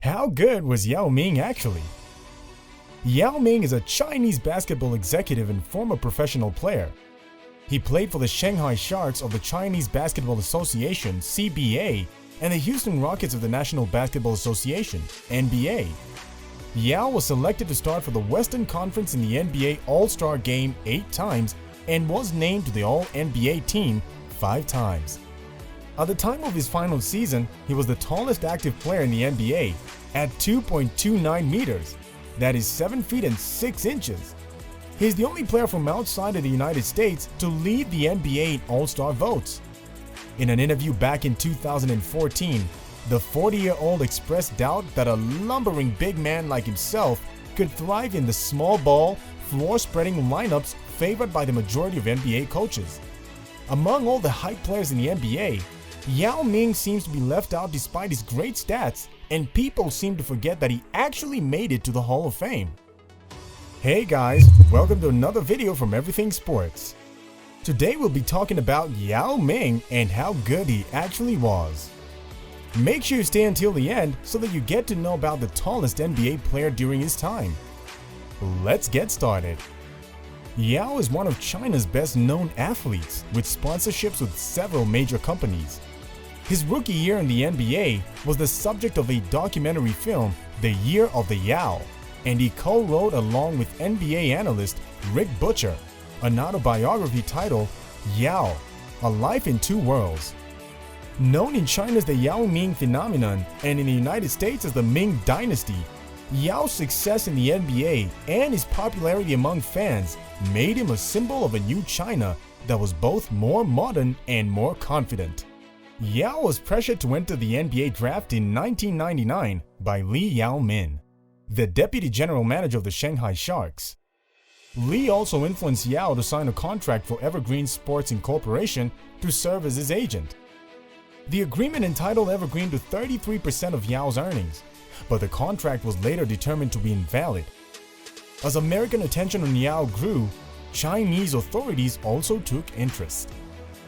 How good was Yao Ming actually? Yao Ming is a Chinese basketball executive and former professional player. He played for the Shanghai Sharks of the Chinese Basketball Association (CBA) and the Houston Rockets of the National Basketball Association (NBA). Yao was selected to start for the Western Conference in the NBA All-Star Game 8 times and was named to the All-NBA team 5 times. At the time of his final season, he was the tallest active player in the NBA at 2.29 meters, that is 7 feet and 6 inches. He is the only player from outside of the United States to lead the NBA in All-Star votes. In an interview back in 2014, the 40-year-old expressed doubt that a lumbering big man like himself could thrive in the small ball, floor-spreading lineups favored by the majority of NBA coaches. Among all the hype players in the NBA, Yao Ming seems to be left out despite his great stats, and people seem to forget that he actually made it to the Hall of Fame. Hey guys, welcome to another video from Everything Sports. Today we'll be talking about Yao Ming and how good he actually was. Make sure you stay until the end so that you get to know about the tallest NBA player during his time. Let's get started. Yao is one of China's best-known athletes, with sponsorships with several major companies. His rookie year in the NBA was the subject of a documentary film, The Year of the Yao, and he co-wrote along with NBA analyst Rick Butcher an autobiography titled Yao, A Life in Two Worlds. Known in China as the Yao Ming phenomenon and in the United States as the Ming Dynasty, Yao's success in the NBA and his popularity among fans made him a symbol of a new China that was both more modern and more confident. Yao was pressured to enter the NBA draft in 1999 by Yao Ming, the deputy general manager of the Shanghai Sharks. Li also influenced Yao to sign a contract for Evergreen Sports Incorporation to serve as his agent. The agreement entitled Evergreen to 33% of Yao's earnings, but the contract was later determined to be invalid. As American attention on Yao grew, Chinese authorities also took interest.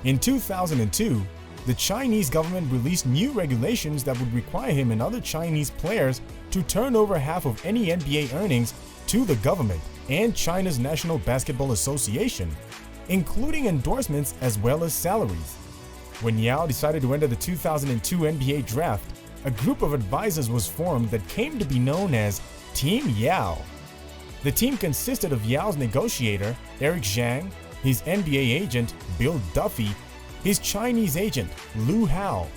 In 2002, the Chinese government released new regulations that would require him and other Chinese players to turn over half of any NBA earnings to the government and China's National Basketball Association, including endorsements as well as salaries. When Yao decided to enter the 2002 NBA draft, a group of advisors was formed that came to be known as Team Yao. The team consisted of Yao's negotiator, Eric Zhang, his NBA agent, Bill Duffy, his Chinese agent, Lu Hao,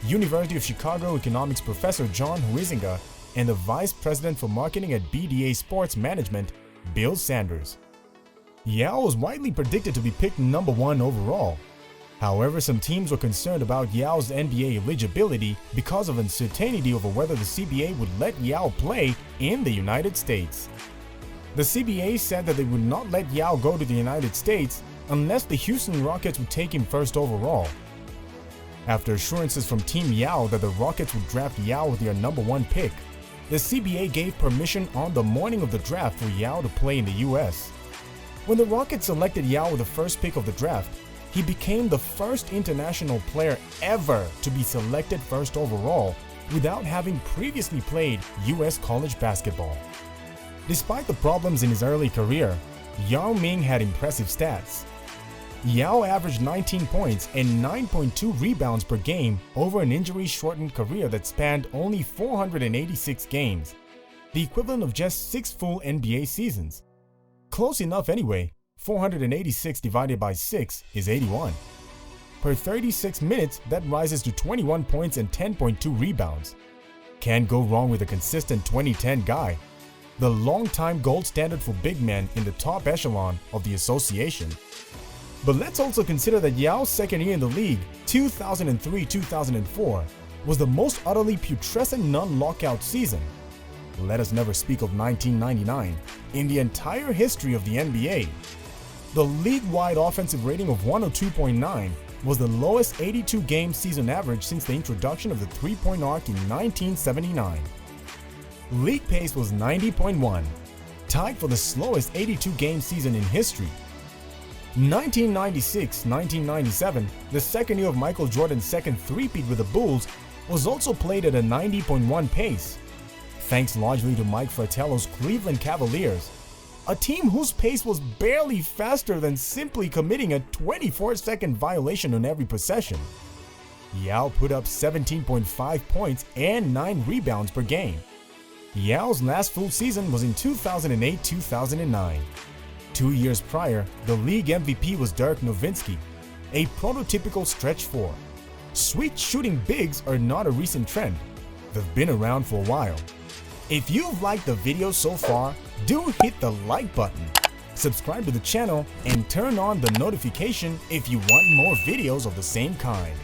University of Chicago economics professor John Huizinga, and the vice president for marketing at BDA Sports Management, Bill Sanders. Yao was widely predicted to be picked number 1 overall. However, some teams were concerned about Yao's NBA eligibility because of uncertainty over whether the CBA would let Yao play in the United States. The CBA said that they would not let Yao go to the United States unless the Houston Rockets would take him first overall. After assurances from Team Yao that the Rockets would draft Yao with their number 1 pick, the CBA gave permission on the morning of the draft for Yao to play in the US. When the Rockets selected Yao with the first pick of the draft, he became the first international player ever to be selected first overall without having previously played US college basketball. Despite the problems in his early career, Yao Ming had impressive stats. Yao averaged 19 points and 9.2 rebounds per game over an injury-shortened career that spanned only 486 games, the equivalent of just 6 full NBA seasons. Close enough anyway. 486 divided by 6 is 81. Per 36 minutes, that rises to 21 points and 10.2 rebounds. Can't go wrong with a consistent 2010 guy, the long-time gold standard for big men in the top echelon of the association. But let's also consider that Yao's second year in the league, 2003-2004, was the most utterly putrescent non-lockout season. Let us never speak of 1999 in the entire history of the NBA. The league-wide offensive rating of 102.9 was the lowest 82-game season average since the introduction of the three-point arc in 1979. League pace was 90.1, tied for the slowest 82-game season in history. 1996-1997, the second year of Michael Jordan's second three-peat with the Bulls, was also played at a 90.1 pace, thanks largely to Mike Fratello's Cleveland Cavaliers, a team whose pace was barely faster than simply committing a 24-second violation on every possession. Yao put up 17.5 points and 9 rebounds per game. Yao's last full season was in 2008-2009. 2 years prior, the league MVP was Dirk Nowitzki, a prototypical stretch four. Sweet shooting bigs are not a recent trend. They've been around for a while. If you've liked the video so far, do hit the like button, subscribe to the channel, and turn on the notification if you want more videos of the same kind.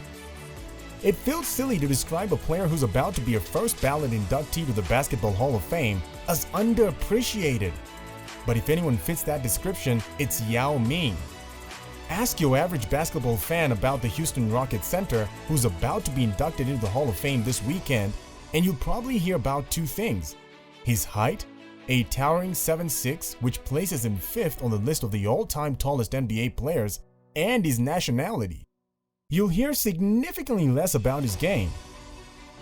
It feels silly to describe a player who's about to be a first ballot inductee to the Basketball Hall of Fame as underappreciated. But if anyone fits that description, it's Yao Ming. Ask your average basketball fan about the Houston Rockets center who's about to be inducted into the Hall of Fame this weekend, and you'll probably hear about two things: his height, a towering 7'6", which places him 5th on the list of the all-time tallest NBA players, and his nationality. You'll hear significantly less about his game.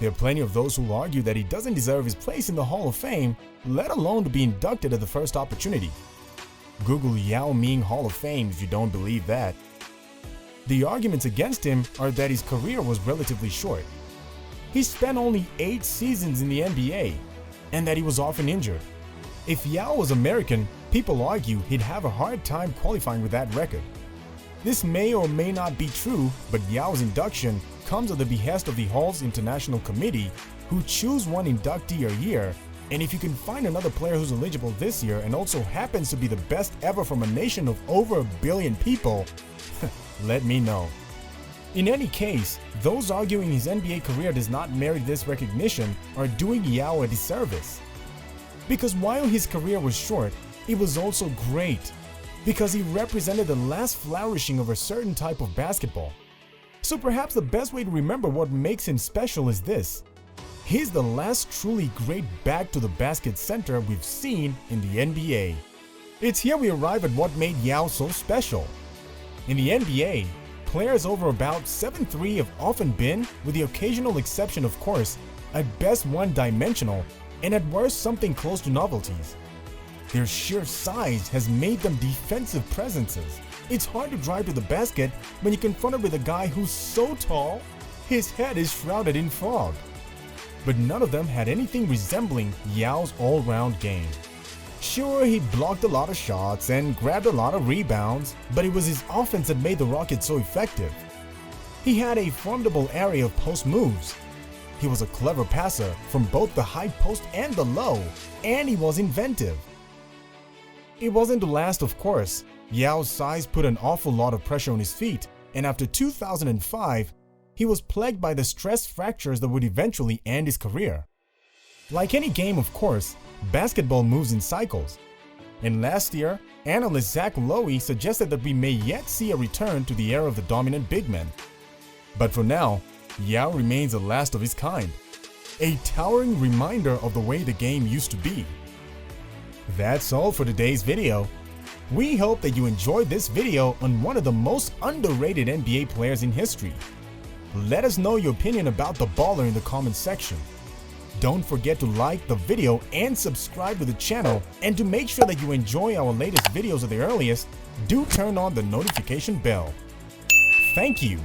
There are plenty of those who argue that he doesn't deserve his place in the Hall of Fame, let alone to be inducted at the first opportunity. Google Yao Ming Hall of Fame if you don't believe that. The arguments against him are that his career was relatively short. He spent only 8 seasons in the NBA, and that he was often injured. If Yao was American, people argue he'd have a hard time qualifying with that record. This may or may not be true, but Yao's induction comes at the behest of the Hall's International Committee, who choose one inductee a year, and if you can find another player who's eligible this year and also happens to be the best ever from a nation of over 1 billion people, let me know. In any case, those arguing his NBA career does not merit this recognition are doing Yao a disservice. Because while his career was short, it was also great, because he represented the last flourishing of a certain type of basketball. So perhaps the best way to remember what makes him special is this: he's the last truly great back-to-the-basket center we've seen in the NBA. It's here we arrive at what made Yao so special. In the NBA, players over about 7'3" have often been, with the occasional exception of course, at best one-dimensional and at worst something close to novelties. Their sheer size has made them defensive presences. It's hard to drive to the basket when you're confronted with a guy who's so tall, his head is shrouded in fog. But none of them had anything resembling Yao's all-round game. Sure, he blocked a lot of shots and grabbed a lot of rebounds, but it was his offense that made the Rockets so effective. He had a formidable array of post moves. He was a clever passer from both the high post and the low, and he was inventive. It wasn't to last, of course. Yao's size put an awful lot of pressure on his feet, and after 2005, he was plagued by the stress fractures that would eventually end his career. Like any game, of course, basketball moves in cycles. And last year, analyst Zach Lowy suggested that we may yet see a return to the era of the dominant big men. But for now, Yao remains the last of his kind, a towering reminder of the way the game used to be. That's all for today's video. We hope that you enjoyed this video on one of the most underrated NBA players in history. Let us know your opinion about the baller in the comments section. Don't forget to like the video and subscribe to the channel, and to make sure that you enjoy our latest videos at the earliest, do turn on the notification bell. Thank you.